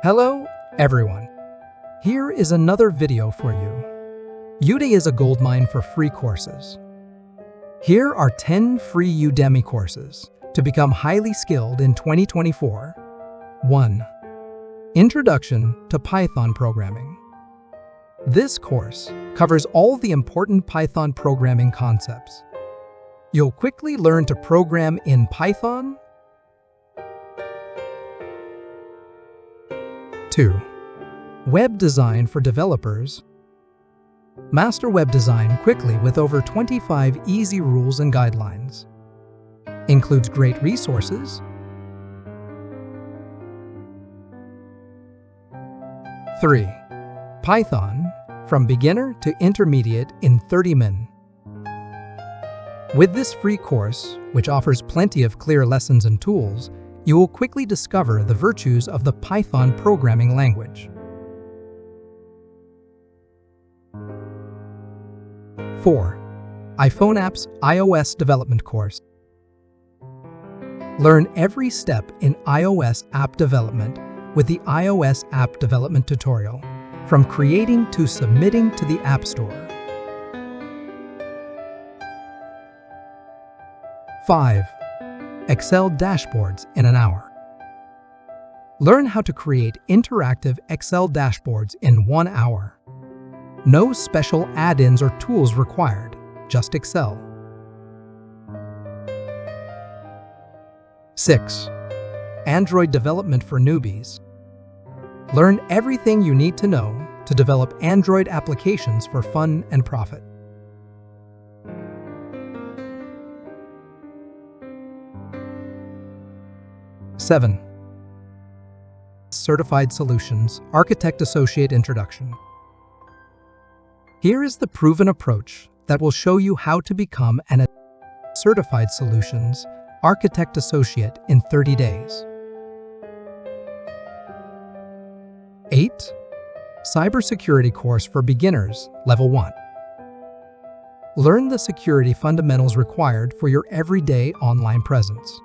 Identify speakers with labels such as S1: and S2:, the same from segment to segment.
S1: Hello, everyone. Here is another video for you. Udemy is a goldmine for free courses. Here are 10 free Udemy courses to become highly skilled in 2024. 1. Introduction to Python Programming. This course covers all the important Python programming concepts. You'll quickly learn to program in Python. 2. Web Design for Developers. Master web design quickly with over 25 easy rules and guidelines. Includes great resources. 3. Python, from beginner to intermediate in 30 min. With this free course, which offers plenty of clear lessons and tools, you will quickly discover the virtues of the Python programming language. 4. iPhone Apps iOS Development Course. Learn every step in iOS app development with the iOS app development tutorial, from creating to submitting to the App Store. 5. Excel Dashboards in an hour. Learn how to create interactive Excel dashboards in 1 hour. No special add-ins or tools required, just Excel. 6. Android Development for Newbies. Learn everything you need to know to develop Android applications for fun and profit. 7. Certified Solutions Architect Associate Introduction. Here is the proven approach that will show you how to become an Certified Solutions Architect Associate in 30 days. 8. Cybersecurity Course for Beginners, Level 1. Learn the security fundamentals required for your everyday online presence.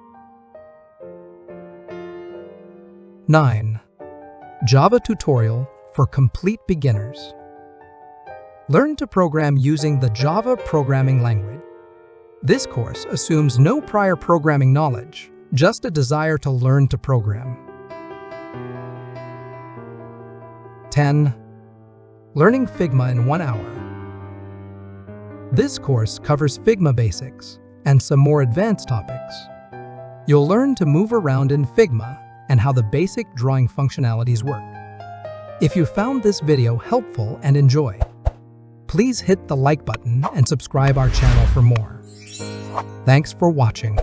S1: 9. Java Tutorial for Complete Beginners. Learn to program using the Java programming language. This course assumes no prior programming knowledge, just a desire to learn to program. 10. Learning Figma in 1 hour. This course covers Figma basics and some more advanced topics. You'll learn to move around in Figma and how the basic drawing functionalities work. If you found this video helpful and enjoy, please hit the like button and subscribe our channel for more. Thanks for watching.